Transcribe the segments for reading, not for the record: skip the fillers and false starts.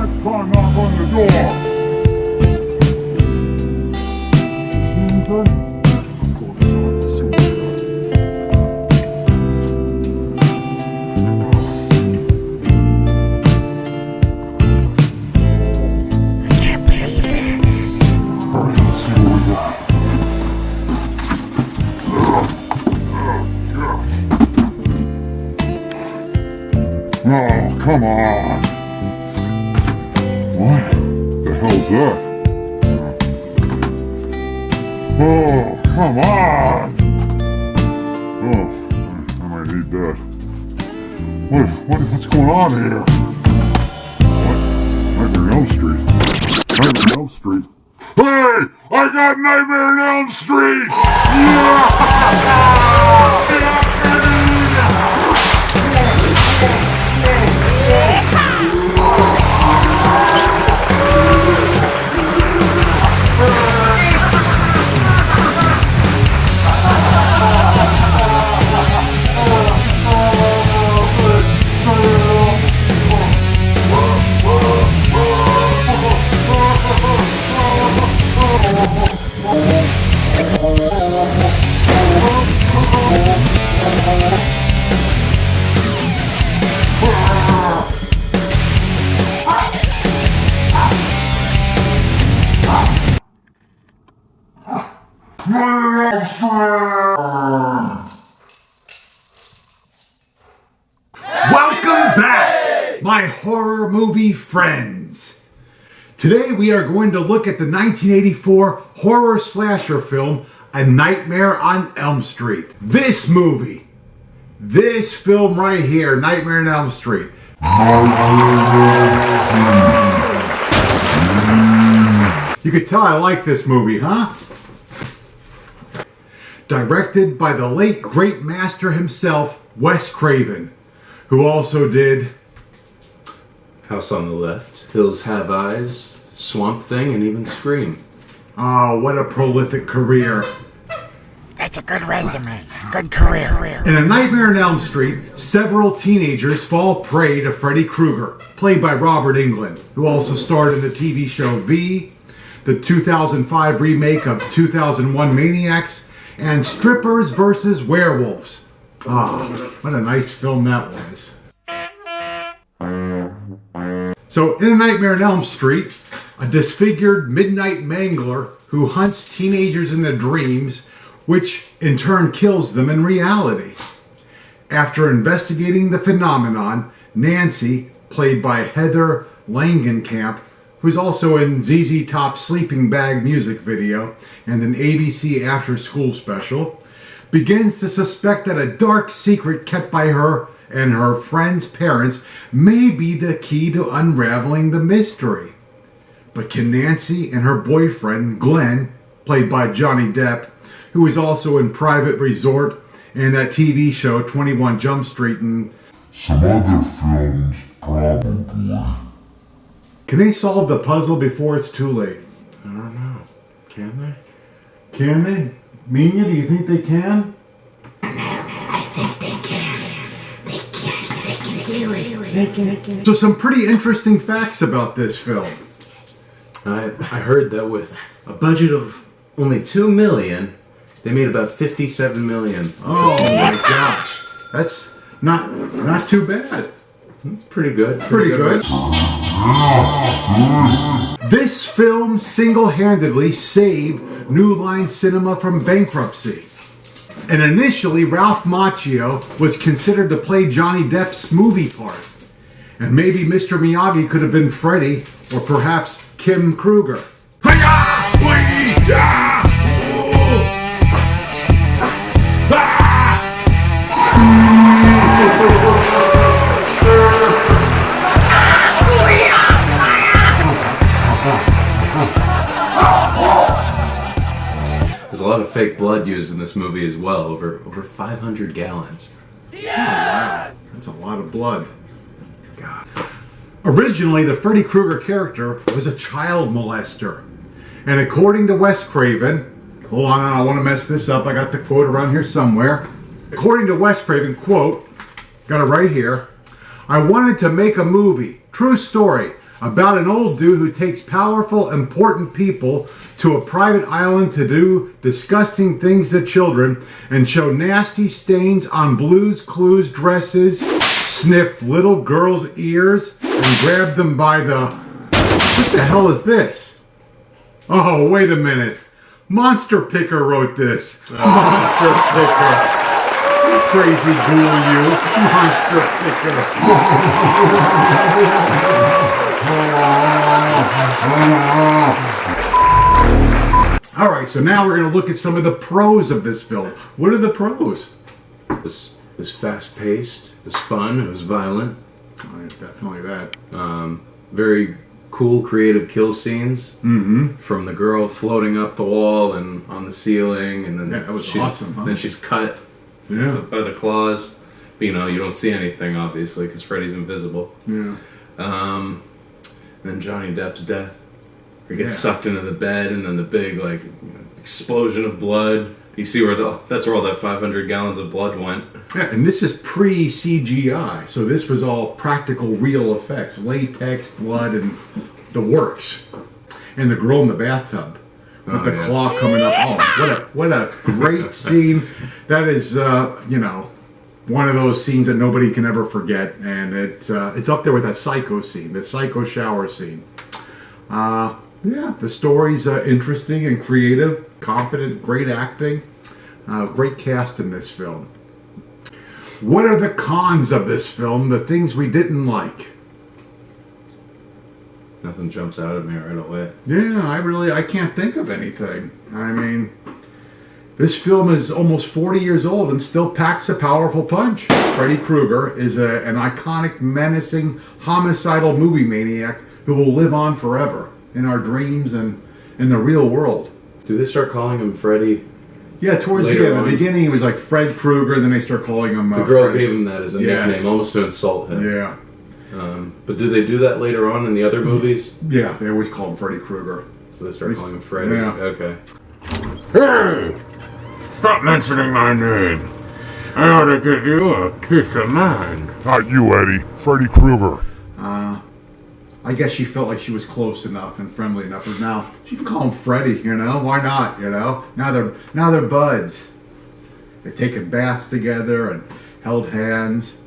next time knock on the door. Oh, come on. What the hell's that? Oh, come on. Oh, I might need that. What's going on here? What? Nightmare on Elm Street. Nightmare on Elm Street. Hey! I got Nightmare on Elm Street! Welcome back, my horror movie friends. Today we are going to look at the 1984 horror slasher film, A Nightmare on Elm Street. This movie, this film right here, Nightmare on Elm Street. You could tell I like this movie, huh? Directed by the late great master himself, Wes Craven, who also did House on the Left, Hills Have Eyes, Swamp Thing, and even Scream. Oh, what a prolific career. That's a good resume. Good career. In A Nightmare on Elm Street, several teenagers fall prey to Freddy Krueger, played by Robert Englund, who also starred in the TV show V, the 2005 remake of 2001 Maniacs, and Strippers vs. Werewolves. Ah, what a nice film that was. So, in A Nightmare on Elm Street, a disfigured midnight mangler who hunts teenagers in their dreams, which in turn kills them in reality. After investigating the phenomenon, Nancy, played by Heather Langenkamp, who's also in ZZ Top's Sleeping Bag music video and an ABC after-school special, begins to suspect that a dark secret kept by her and her friend's parents may be the key to unraveling the mystery. But can Nancy and her boyfriend, Glenn, played by Johnny Depp, who is also in Private Resort and that TV show 21 Jump Street and some other films, probably. Can they solve the puzzle before it's too late? I don't know. Can they? Can they? Mina, do you think they can? I think they can. They can do it. So some pretty interesting facts about this film. I heard that with a budget of only $2 million, they made about $57 million. Oh my gosh. That's not too bad. That's pretty good. Pretty good. This film single-handedly saved New Line Cinema from bankruptcy. And initially, Ralph Macchio was considered to play Johnny Depp's movie part. And maybe Mr. Miyagi could have been Freddy, or perhaps Kim Krueger. There's a lot of fake blood used in this movie as well, over 500 gallons. Wow, that's a lot of blood. God. Originally, the Freddy Krueger character was a child molester. And according to Wes Craven, hold on, I don't want to mess this up, I got the quote around here somewhere. According to Wes Craven, quote, got it right here, I wanted to make a movie, true story, about an old dude who takes powerful, important people to a private island to do disgusting things to children and show nasty stains on Blue's Clues dresses, sniff little girls' ears, and grab them by the... What the hell is this? Oh, wait a minute. Monster Picker wrote this. Monster Picker. You crazy ghoul, you. Monster Picker. All right, so now we're going to look at some of the pros of this film. What are the pros? It was fast-paced. It was fun. It was violent. Oh, yeah, definitely that. Very cool, creative kill scenes. Mm-hmm. From the girl floating up the wall and on the ceiling, and then Yeah, that was awesome, huh? Then she's cut by the claws. But, you know, you don't see anything obviously because Freddy's invisible. Yeah. Then Johnny Depp's death. He gets sucked into the bed, and then the big explosion of blood. You see that's where all that 500 gallons of blood went. Yeah, and this is pre-CGI, so this was all practical, real effects, latex, blood, and the works. And the girl in the bathtub with the claw coming up. Oh, what a great scene! That is, one of those scenes that nobody can ever forget, and it's up there with that Psycho scene, the Psycho shower scene. The story's interesting and creative, competent, great acting, great cast in this film. What are the cons of this film, the things we didn't like? Nothing jumps out at me right away. Yeah, I can't think of anything. I mean, this film is almost 40 years old and still packs a powerful punch. Freddy Krueger is an iconic, menacing, homicidal movie maniac who will live on forever in our dreams and in the real world. Do they start calling him Freddy? Yeah, towards the end. In the beginning, he was like Fred Krueger, then they start calling him the girl Freddy. gave him that as a nickname, almost to insult him. Yeah. But do they do that later on in the other movies? Yeah, they always call him Freddy Krueger. So they start calling him Freddy? Yeah. Okay. Hey! Stop mentioning my name. I ought to give you a piece of mind. Not you, Eddie. Freddy Krueger. I guess she felt like she was close enough and friendly enough. And now she can call him Freddy, why not, Now they're buds. They've taken baths together and held hands.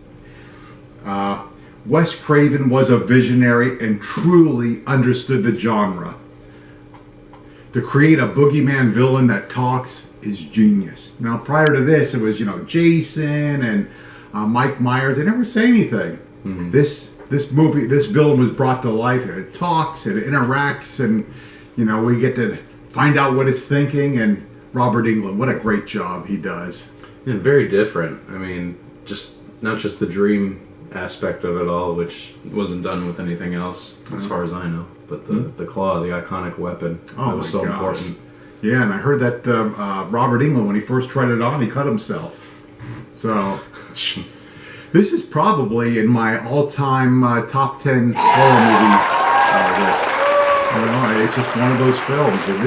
Wes Craven was a visionary and truly understood the genre. To create a boogeyman villain that talks is genius. Now, prior to this, it was, Jason and Mike Myers. They never say anything. Mm-hmm. This villain was brought to life. It talks, it interacts, and, we get to find out what it's thinking. And Robert Englund, what a great job he does. And very different. I mean, not just the dream aspect of it all, which wasn't done with anything else, as far as I know. But the claw, the iconic weapon, that was so important. Yeah, and I heard that Robert Englund, when he first tried it on, he cut himself. So, this is probably in my all-time top 10 horror movie list. It's just one of those films. And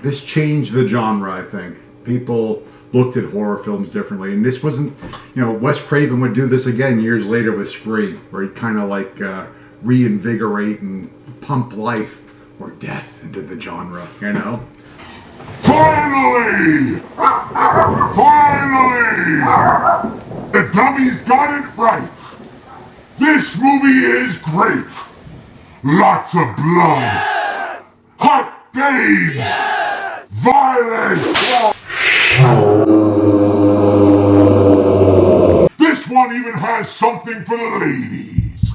this changed the genre, I think. People looked at horror films differently, and this wasn't, Wes Craven would do this again years later with Scream, where he'd kind of reinvigorate and pump life or death into the genre, Finally! Finally! The dummies got it right. This movie is great. Lots of blood. Hot babes. Violence. This one even has something for the ladies.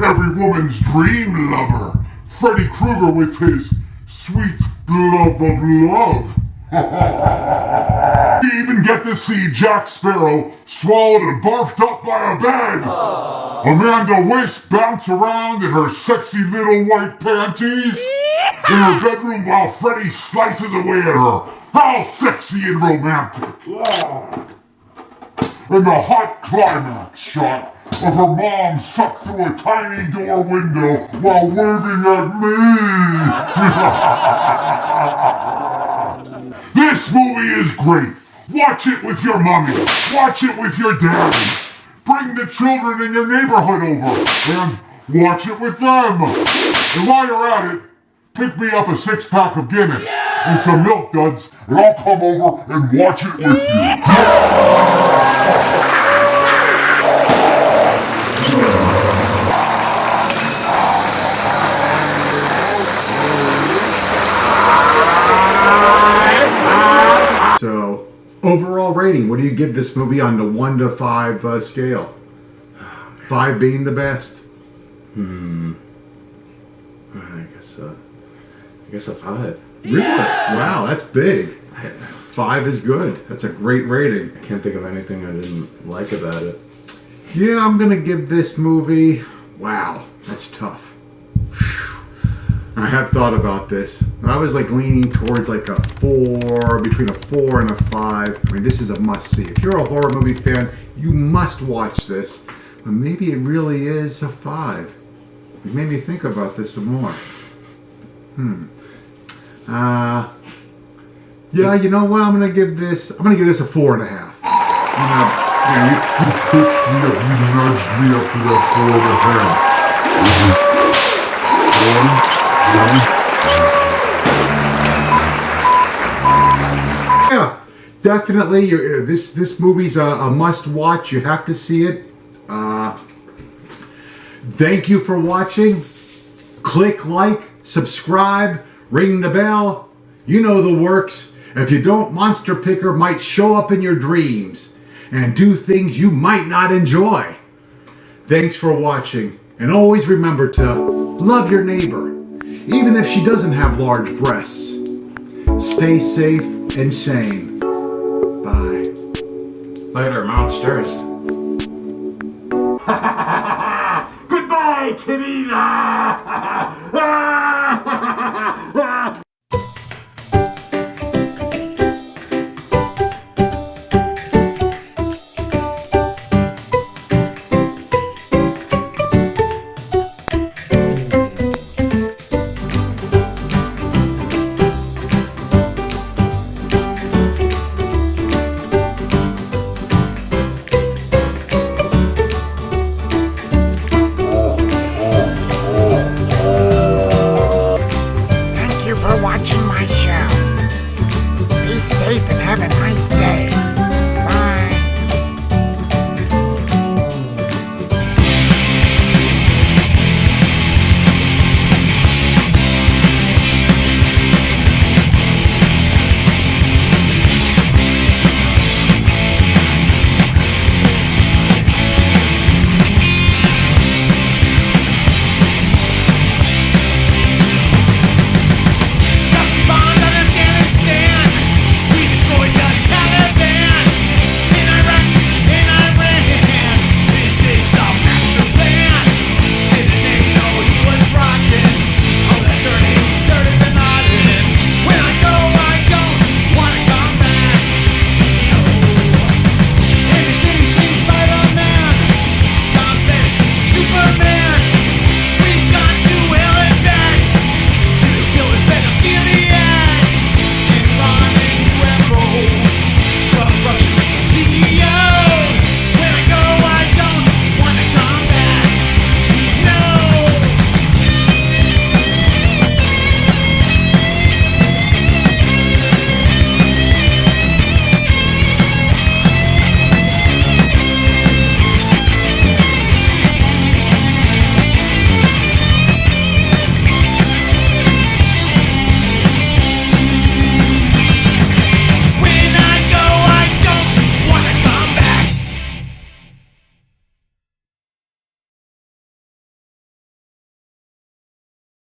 Every woman's dream lover. Freddy Krueger with his sweet glove of love. We even get to see Jack Sparrow swallowed and barfed up by a bag. Amanda Wyss bounce around in her sexy little white panties in her bedroom while Freddy slices away at her. How sexy and romantic. And the hot climax shot of her mom sucked through a tiny door window while waving at me. This movie is great. Watch it with your mommy. Watch it with your daddy. bring the children in your neighborhood over and watch it with them. And while you're at it, pick me up a 6-pack of Guinness and some Milk Duds, and I'll come over and watch it with you. So, overall rating, what do you give this movie on the 1 to 5 scale? 5 being the best. I guess a 5. Really? Wow, that's big. 5 is good. That's a great rating. I can't think of anything I didn't like about it. Yeah, I'm gonna give this movie. Wow, that's tough. I have thought about this. I was like leaning towards like a 4, between a 4 and a 5. I mean, this is a must-see. If you're a horror movie fan, you must watch this. But maybe it really is a 5. It made me think about this some more. Yeah, you know what? I'm gonna give this a 4.5. You pushed me up, you nudged me up to that 4.5. Yeah, definitely. This movie's a must-watch. You have to see it. Thank you for watching. Click like, subscribe, ring the bell. You know the works. If you don't, Monster Picker might show up in your dreams and do things you might not enjoy. Thanks for watching, and always remember to love your neighbor, even if she doesn't have large breasts. Stay safe and sane. Bye. Later, monsters. Goodbye, kitties!